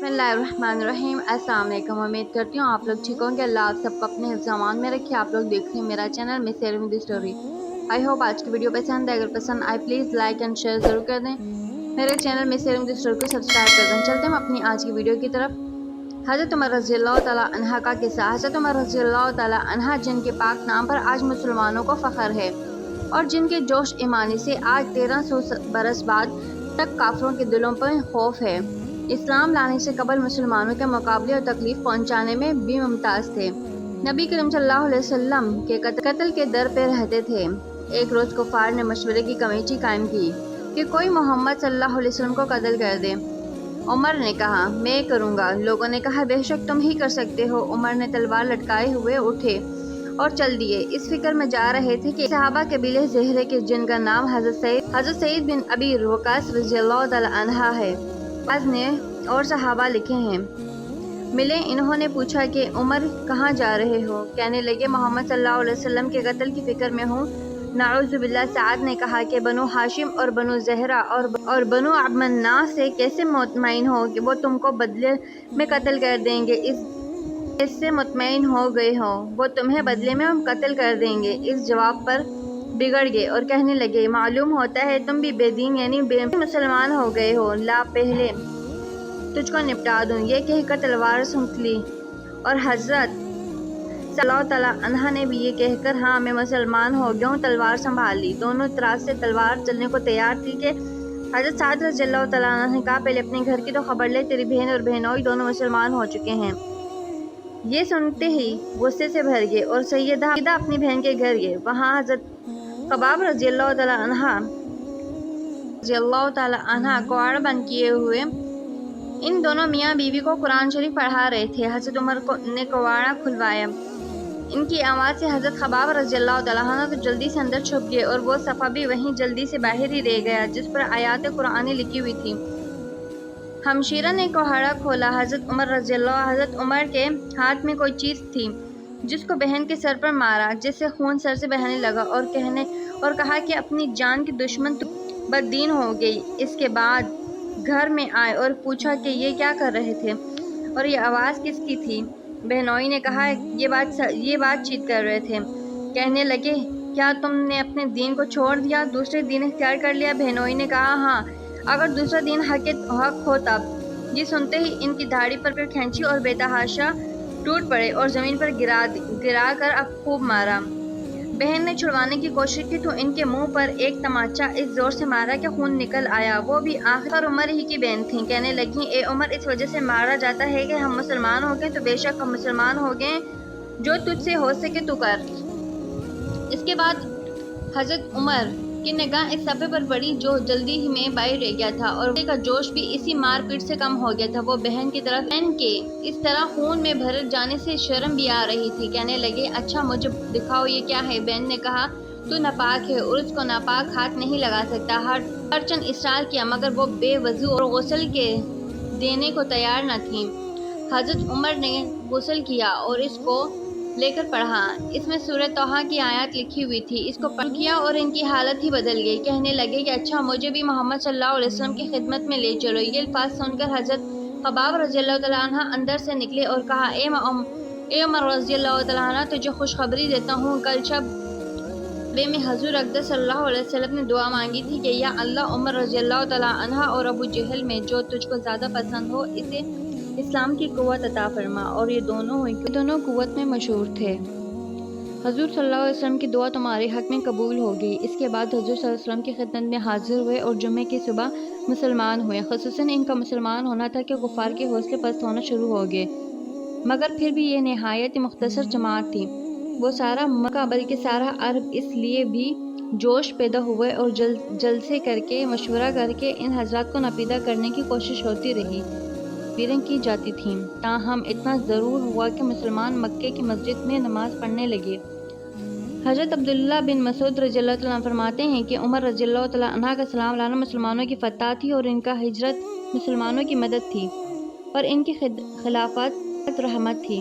बिस्मिल्लाहिर्रहमानिर्रहीम। अस्सलाम वालेकुम। उम्मीद करती हूँ आप लोग ठीक होंगे। अल्लाह आप सबको अपने हिफ्ज़ अमान में रखे। आप लोग देख रहे हैं मेरा channel miss Erwin the story. I hope आज की वीडियो पसंद है। अगर पसंद आए प्लीज़ लाइक एंड शेयर ज़रूर कर दें। मेरे channel miss Erwin the story को सब्सक्राइब कर दें। चलते हैं अपनी आज की वीडियो की तरफ। हज़रत उमर रज़ियल्लाहु तआला अन्हा का किस्सा। हज़रत उमर रज़ियल्लाहु तआला अन्हा जिनके पाक नाम पर आज मुसलमानों को फ़ख्र है और जिनके जोश ईमानी से आज 1300 बरस बाद तक काफिरों के दिलों पर खौफ है, इस्लाम लाने से कबल मुसलमानों के मुकाबले और तकलीफ पहुंचाने में भी मुमताज़ थे। नबी करीम सल्लल्लाहु अलैहि वसल्लम के कत्ल के दर पे रहते थे। एक रोज़ कुफार ने मशवरे की कमेटी कायम की कि कोई मोहम्मद सल्लल्लाहु अलैहि वसल्लम को कत्ल कर दे। उमर ने कहा, मैं करूँगा। लोगों ने कहा, बेशक तुम ही कर सकते हो। उमर ने तलवार लटकाए हुए उठे और चल दिए। इस फिक्र में जा रहे थे कि सहाबा कबीले ज़हरे के जिनका नाम हज़रत सईद बिन अबी वक़ास रज़ियल्लाहु तआला अन्हा है, आज ने और सहाबा लिखे हैं, मिले। इन्होंने पूछा कि उमर कहाँ जा रहे हो? कहने लगे, मोहम्मद सल्लल्लाहु अलैहि वसल्लम के कत्ल की फिक्र में हूँ। नाउज़ुबिल्लाह। साद ने कहा कि बनु हाशिम और बनु ज़हरा और बनु अब्दमन्नाफ से कैसे मुतमईन हो कि वो तुमको बदले में कत्ल कर देंगे। इससे मुतमईन हो गए हो, वो तुम्हें बदले में कत्ल कर देंगे। इस जवाब पर बिगड़ गए और कहने लगे, मालूम होता है तुम भी बेदीन यानी मुसलमान हो गए हो। ला पहले तुझको निपटा दूं। ये कहकर तलवार सूंघ ली और हजरत सल्लल्लाहु तआला अन्हा ने भी ये कहकर, हाँ मैं मुसलमान हो गया हूँ, तलवार संभाल ली। दोनों तरफ से तलवार चलने को तैयार थी कि हजरत साद रज़ियल्लाहु तआला अन्हा ने कहा, पहले अपने घर की तो खबर ले, तेरी बहन और बहनोई दोनों मुसलमान हो चुके हैं। ये सुनते ही गुस्से से भर गए और सैयदा अपनी बहन के घर गए। वहाँ हजरत कबाब रज़ियल्लाहु तआला अन्हा कुआड़ बंद किए हुए इन दोनों मियाँ बीवी को कुरान शरीफ पढ़ा रहे थे। हजरत उमर ने कुआड़ा खुलवाया। इनकी आवाज़ से हजरत कबाब रज़ियल्लाहु तआला अन्हा तो जल्दी से अंदर छुप गए और वो सफ़ा भी वहीं जल्दी से बाहर ही रह गया जिस पर आयात कुरानी लिखी हुई थी। हमशीरा ने कुहाड़ा खोला। हजरत उमर के हाथ में कोई चीज़ थी जिसको बहन के सर पर मारा, जिससे खून सर से बहने लगा और कहा कि अपनी जान की दुश्मन तो बददीन हो गई। इसके बाद घर में आए और पूछा कि ये क्या कर रहे थे और ये आवाज़ किसकी थी। बहनोई ने कहा, ये बातचीत कर रहे थे। कहने लगे, क्या तुमने अपने दीन को छोड़ दिया, दूसरे दीन इख्तियार कर लिया? बहनोई ने कहा, हाँ, अगर दूसरा दीन हक हो तब। ये सुनते ही इनकी दाढ़ी पर खींची और बेतहाशा टूट पड़े और ज़मीन पर गिरा कर अब खूब मारा। बहन ने छुड़वाने की कोशिश की तो इनके मुंह पर एक तमाचा इस जोर से मारा कि खून निकल आया। वो भी आखिर उमर ही की बहन थी। कहने लगी, ए उमर, इस वजह से मारा जाता है कि हम मुसलमान हो गए, तो बेशक हम मुसलमान हो गए। जो तुझसे हो सके तू कर। इसके बाद हजरत उमर की निगाह इस सफ़े पर पड़ी जो जल्दी ही में बाहर रह गया था और का जोश भी इसी मारपीट से कम हो गया था। वो बहन की तरफ बहन के इस तरह खून में भर जाने से शर्म भी आ रही थी। कहने लगे, अच्छा मुझे दिखाओ ये क्या है। बहन ने कहा, तू नापाक है और उसको नापाक हाथ नहीं लगा सकता। हर चंद इसरार किया मगर वो बेवजू और गुस्ल के देने को तैयार न थी। हजरत उमर ने गुस्ल किया और इसको लेकर पढ़ा। इसमें सूरह तौहा की आयत लिखी हुई थी। इसको पढ़ किया और इनकी हालत ही बदल गई। कहने लगे कि अच्छा मुझे भी मोहम्मद सल्लल्लाहु अलैहि वसल्लम की खिदमत में ले चलो। ये अल्फाज सुनकर हजरत कबाब रज़ियल्लाहु तआला अन्हा अंदर से निकले और कहा, ए उमर रज़ियल्लाहु तआला अन्हा, तुझे खुशखबरी देता हूँ। कल शब में हजूर अक़दस सल्लल्लाहु अलैहि वसल्लम ने दुआ मांगी थी कि या अल्लाह, उमर रज़ियल्लाहु तआला अन्हा और अबू जहल में जो तुझको ज़्यादा पसंद हो इसे इस्लाम की कुव्वत अता फरमा। और ये दोनों कुव्वत में मशहूर थे। हजूर सल्लल्लाहु अलैहि वसल्लम की दुआ तुम्हारे हक़ में कबूल हो गई। इसके बाद हजूर सल्लल्लाहु अलैहि वसल्लम की खिदमत में हाजिर हुए और जुम्मे की सुबह मुसलमान हुए। ख़ुसूसन इनका मुसलमान होना था कि कुफ़ार के हौसले पस्त होना शुरू हो गए, मगर फिर भी ये नहायत मुख्तसर जमात थी। वो सारा मक्का बल्कि सारा अरब इसलिए भी जोश पैदा हुए और जलसे करके मशवरा करके इन हजरात को नपीदा करने की कोशिश होती रही, तकबीरें की जाती थीं। ताहम इतना ज़रूर हुआ कि मुसलमान मक्के की मस्जिद में नमाज पढ़ने लगे। हज़रत अब्दुल्लाह बिन मसूद रज़ियल्लाहु तआला अन्हु फरमाते हैं कि उमर रज़ियल्लाहु तआला अन्हा का सलाम लाना मुसलमानों की फतह थी और इनका हिजरत मुसलमानों की मदद थी और इनकी खिलाफत रहमत थी।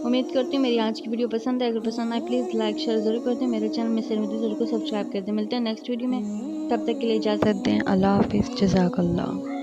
उम्मीद करती हूँ मेरी आज की वीडियो पसंद है। अगर पसंद आए प्लीज़ लाइक शेयर ज़रूर कर दें। मेरे channel miss Erwin the story को सब्सक्राइब कर दें। मिलते हैं नेक्स्ट वीडियो में, तब तक के लिए इजाज़त दें। अल्लाह हाफ़िज़। जज़ाकल्लाह।